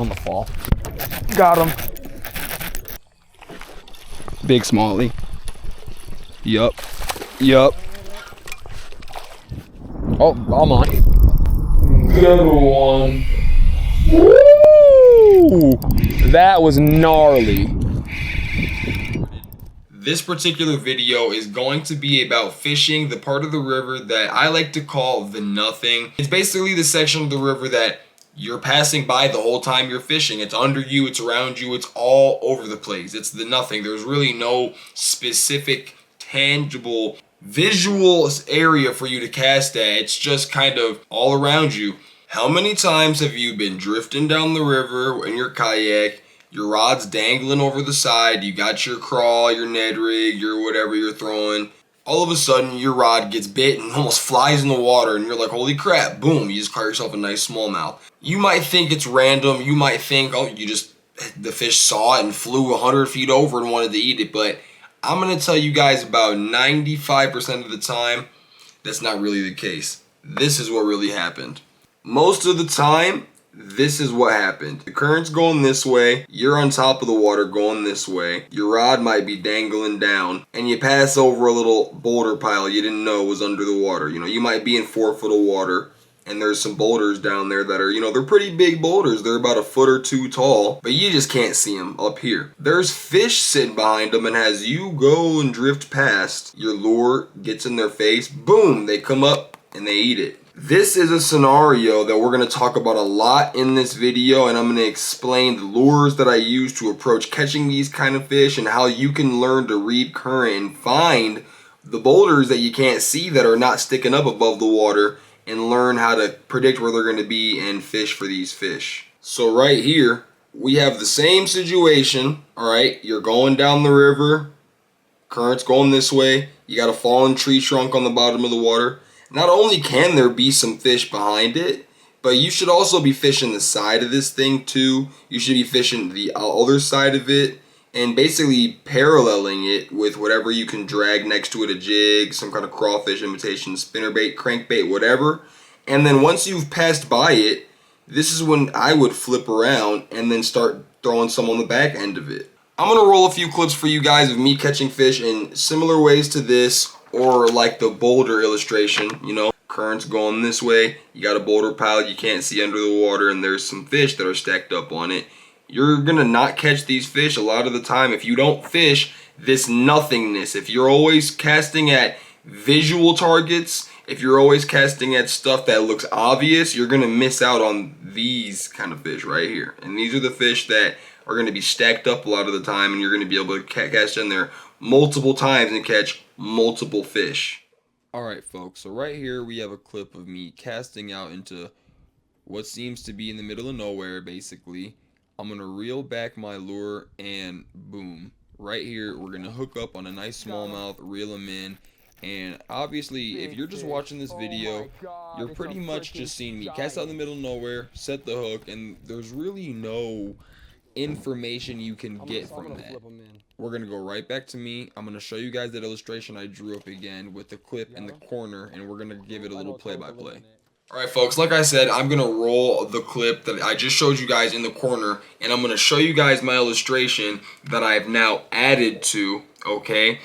on the fall. Got him. Big smallie. Yup. Oh, I'm on. Good one. Woo! That was gnarly. This particular video is going to be about fishing the part of the river that I like to call the nothing. It's basically the section of the river that you're passing by the whole time you're fishing. It's under you, it's around you, it's all over the place. It's the nothing. There's really no specific, tangible, visual area for you to cast at. It's just kind of all around you. How many times have you been drifting down the river in your kayak, your rod's dangling over the side, you got your crawl, your Ned rig, your whatever you're throwing, all of a sudden your rod gets bit and almost flies in the water and you're like, holy crap, boom, you just caught yourself a nice smallmouth. You might think it's random, you might think, oh, the fish saw it and flew 100 feet over and wanted to eat it, but I'm going to tell you guys about 95% of the time, that's not really the case. This is what really happened. Most of the time, this is what happened. The current's going this way, you're on top of the water going this way, your rod might be dangling down, and you pass over a little boulder pile you didn't know was under the water. You know, you might be in 4 foot of water, and there's some boulders down there that are, they're pretty big boulders. They're about 1 foot or 2 tall, but you just can't see them up here. There's fish sitting behind them, and as you go and drift past, your lure gets in their face, boom, they come up and they eat it. This is a scenario that we're going to talk about a lot in this video, and I'm going to explain the lures that I use to approach catching these kind of fish and how you can learn to read current and find the boulders that you can't see that are not sticking up above the water and learn how to predict where they're going to be and fish for these fish. So right here, we have the same situation, alright? You're going down the river, current's going this way, you got a fallen tree trunk on the bottom of the water. Not only can there be some fish behind it, but you should also be fishing the side of this thing too. You should be fishing the other side of it and basically paralleling it with whatever you can drag next to it, a jig, some kind of crawfish imitation, spinnerbait, crankbait, whatever. And then once you've passed by it, this is when I would flip around and then start throwing some on the back end of it. I'm going to roll a few clips for you guys of me catching fish in similar ways to this, or like the boulder illustration, current's going this way, you got a boulder pile you can't see under the water, and there's some fish that are stacked up on it. You're gonna not catch these fish a lot of the time if you don't fish this nothingness. If you're always casting at visual targets, if you're always casting at stuff that looks obvious, you're gonna miss out on these kind of fish right here. And these are the fish that are gonna be stacked up a lot of the time, and you're gonna be able to cast in there multiple times and catch multiple fish. Alright folks, so right here we have a clip of me casting out into what seems to be in the middle of nowhere basically. I'm going to reel back my lure and boom. Right here we're going to hook up on a nice smallmouth, reel him in, and obviously if you're just watching this video, you're pretty much just seeing me cast out in the middle of nowhere, set the hook, and there's really no information you can get from that. We're going to go right back to me. I'm going to show you guys that illustration I drew up again with the clip in the corner, and we're going to give it a little play-by-play. Alright folks, like I said, I'm going to roll the clip that I just showed you guys in the corner, and I'm going to show you guys my illustration that I've now added to, okay?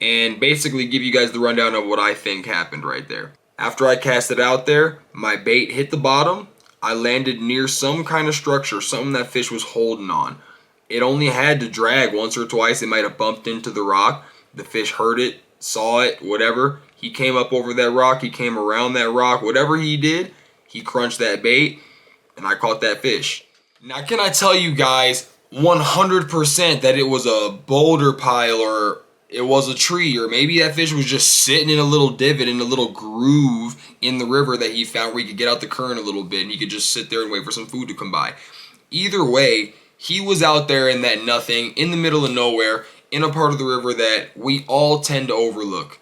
And basically give you guys the rundown of what I think happened right there. After I cast it out there, my bait hit the bottom. I landed near some kind of structure, something that fish was holding on. It only had to drag once or twice. It might have bumped into the rock. The fish heard it, saw it, whatever. He came up over that rock. He came around that rock. Whatever he did, he crunched that bait, and I caught that fish. Now, can I tell you guys 100% that it was a boulder pile or it was a tree, or maybe that fish was just sitting in a little divot, in a little groove in the river that he found where he could get out the current a little bit, and he could just sit there and wait for some food to come by. Either way, he was out there in that nothing, in the middle of nowhere, in a part of the river that we all tend to overlook.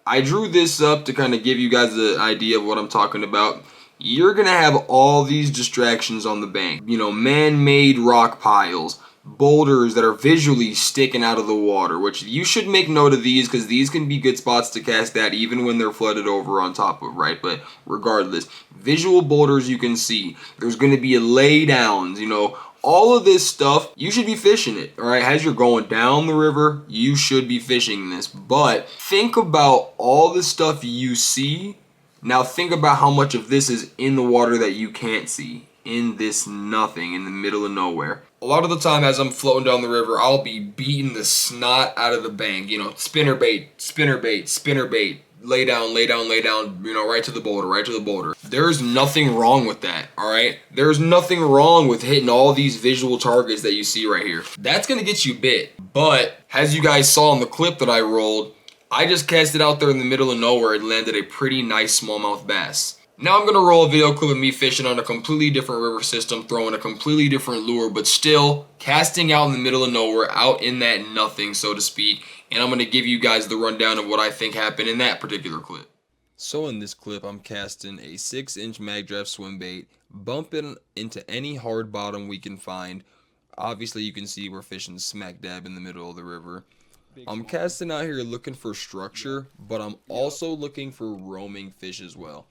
I drew this up to kind of give you guys an idea of what I'm talking about. You're going to have all these distractions on the bank. Man-made rock piles, boulders that are visually sticking out of the water, which you should make note of these because these can be good spots to cast at even when they're flooded over on top of, right? But regardless, visual boulders you can see. There's going to be lay downs, you know, all of this stuff. You should be fishing it, all right? As you're going down the river, you should be fishing this. But think about all the stuff you see. Now think about how much of this is in the water that you can't see, in this nothing in the middle of nowhere. A lot of the time as I'm floating down the river, I'll be beating the snot out of the bank. You know, spinner bait, spinner bait, spinner bait. Lay down, lay down, lay down, you know, right to the boulder, right to the boulder. There's nothing wrong with that, all right? There's nothing wrong with hitting all these visual targets that you see right here. That's gonna get you bit. But as you guys saw in the clip that I rolled, I just cast it out there in the middle of nowhere and landed a pretty nice smallmouth bass. Now I'm gonna roll a video clip of me fishing on a completely different river system, throwing a completely different lure, but still casting out in the middle of nowhere, out in that nothing, so to speak. And I'm gonna give you guys the rundown of what I think happened in that particular clip. So in this clip, I'm casting a 6-inch mag draft swim bait, bumping into any hard bottom we can find. Obviously you can see we're fishing smack dab in the middle of the river. I'm casting out here looking for structure, but I'm also looking for roaming fish as well.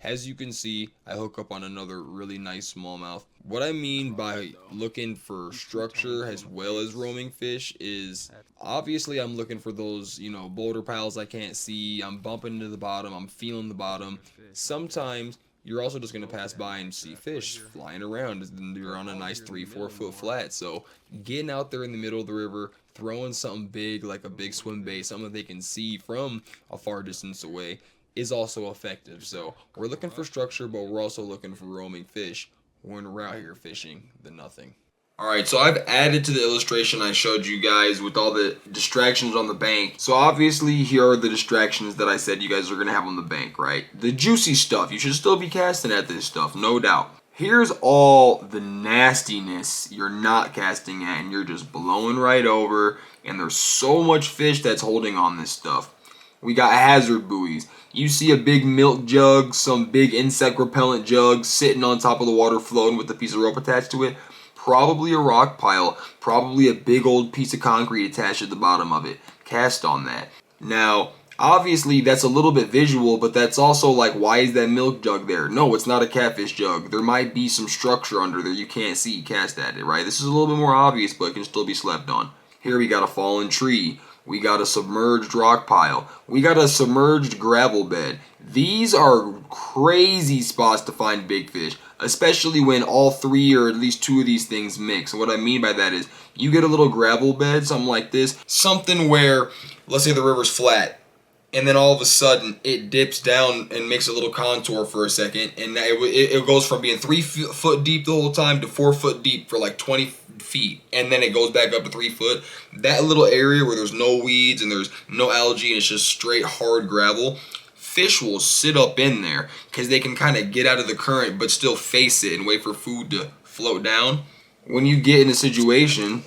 As you can see, I hook up on another really nice smallmouth. What I mean by looking for structure as well as roaming fish is obviously I'm looking for those, you know, boulder piles I can't see. I'm bumping into the bottom. I'm feeling the bottom. Sometimes you're also just going to pass by and see fish flying around and you're on a nice 3-4 foot flat. So getting out there in the middle of the river, throwing something big like a big swim bait, something they can see from a far distance away, is also effective. So we're looking for structure, but we're also looking for roaming fish when we're out here fishing the nothing. Alright, so I've added to the illustration I showed you guys with all the distractions on the bank. So obviously here are the distractions that I said you guys are going to have on the bank, right? The juicy stuff, you should still be casting at this stuff, no doubt. Here's all the nastiness you're not casting at and you're just blowing right over, and there's so much fish that's holding on this stuff. We got hazard buoys. You see a big milk jug, some big insect repellent jug sitting on top of the water floating with a piece of rope attached to it. Probably a rock pile, probably a big old piece of concrete attached at the bottom of it. Cast on that. Now, obviously that's a little bit visual, but that's also like, why is that milk jug there? No, it's not a catfish jug. There might be some structure under there you can't see. Cast at it, right? This is a little bit more obvious, but it can still be slept on. Here we got a fallen tree. We got a submerged rock pile. We got a submerged gravel bed. These are crazy spots to find big fish, especially when all three or at least two of these things mix. And what I mean by that is you get a little gravel bed, something like this, something where, let's say the river's flat, and then all of a sudden it dips down and makes a little contour for a second, and it goes from being 3 foot deep the whole time to 4 foot deep for like 20 feet, and then it goes back up to 3 foot. That little area where there's no weeds and there's no algae and it's just straight hard gravel, fish will sit up in there because they can kind of get out of the current but still face it and wait for food to float down. When you get in a situation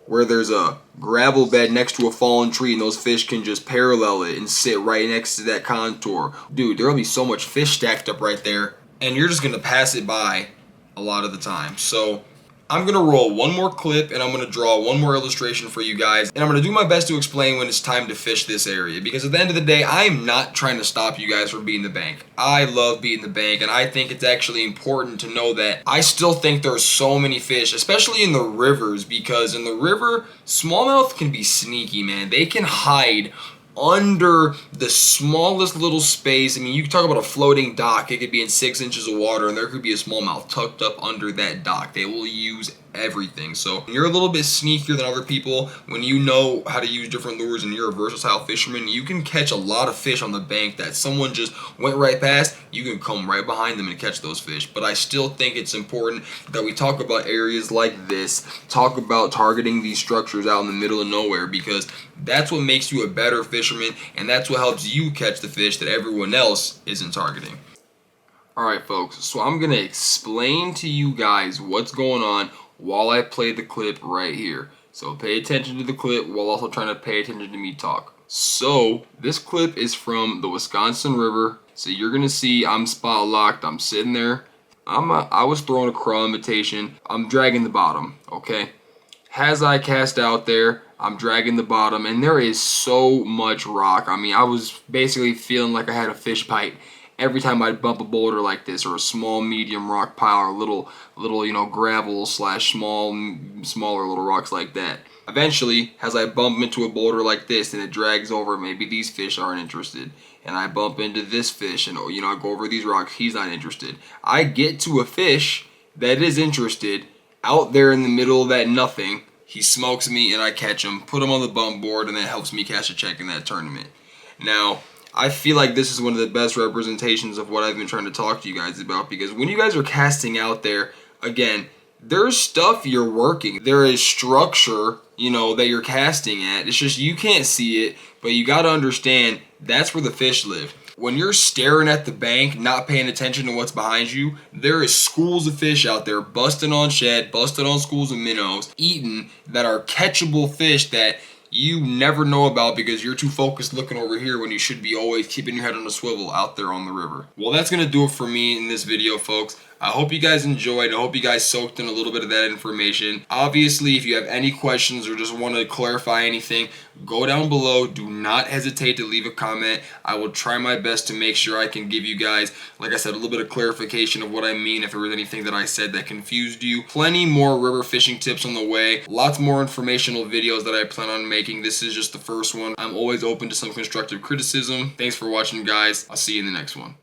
where there's a gravel bed next to a fallen tree and those fish can just parallel it and sit right next to that contour, dude, there'll be so much fish stacked up right there and you're just gonna pass it by a lot of the time. So I'm gonna roll one more clip and I'm gonna draw one more illustration for you guys, and I'm gonna do my best to explain when it's time to fish this area, because at the end of the day I am not trying to stop you guys from beating the bank. I love beating the bank, and I think it's actually important to know that I still think there's so many fish, especially in the rivers, because in the river smallmouth can be sneaky, man. They can hide under the smallest little space. I mean, you can talk about a floating dock. It could be in 6 inches of water and there could be a smallmouth tucked up under that dock. They will use everything. So you're a little bit sneakier than other people when you know how to use different lures and you're a versatile fisherman. You can catch a lot of fish on the bank that someone just went right past. You can come right behind them and catch those fish. But I still think it's important that we talk about areas like this, talk about targeting these structures out in the middle of nowhere, because that's what makes you a better fisherman, and that's what helps you catch the fish that everyone else isn't targeting. Alright folks, so I'm going to explain to you guys what's going on while I play the clip right here. So pay attention to the clip while also trying to pay attention to me talk. So this clip is from the Wisconsin River. So you're going to see I'm spot locked. I'm sitting there. I was throwing a crawl imitation. I'm dragging the bottom, okay? As I cast out there, I'm dragging the bottom, and there is so much rock. I mean, I was basically feeling like I had a fish bite. every time I'd bump a boulder like this, or a small medium rock pile, or little gravel slash smaller little rocks like that. Eventually, as I bump into a boulder like this and it drags over, maybe these fish aren't interested, and I bump into this fish and I go over these rocks, he's not interested. I get to a fish that is interested out there in the middle of that nothing. He smokes me and I catch him, put him on the bump board, and that helps me cash a check in that tournament. Now, I feel like this is one of the best representations of what I've been trying to talk to you guys about, because when you guys are casting out there, again, there's stuff you're working. There is structure, that you're casting at. It's just you can't see it, but you got to understand that's where the fish live. When you're staring at the bank, not paying attention to what's behind you, there is schools of fish out there busting on shad, busting on schools of minnows, eating, that are catchable fish that you never know about because you're too focused looking over here when you should be always keeping your head on a swivel out there on the river. Well, that's going to do it for me in this video, folks. I hope you guys enjoyed. I hope you guys soaked in a little bit of that information. Obviously, if you have any questions or just want to clarify anything, go down below. Do not hesitate to leave a comment. I will try my best to make sure I can give you guys, like I said, a little bit of clarification of what I mean if there was anything that I said that confused you. Plenty more river fishing tips on the way. Lots more informational videos that I plan on making. This is just the first one. I'm always open to some constructive criticism. Thanks for watching, guys. I'll see you in the next one.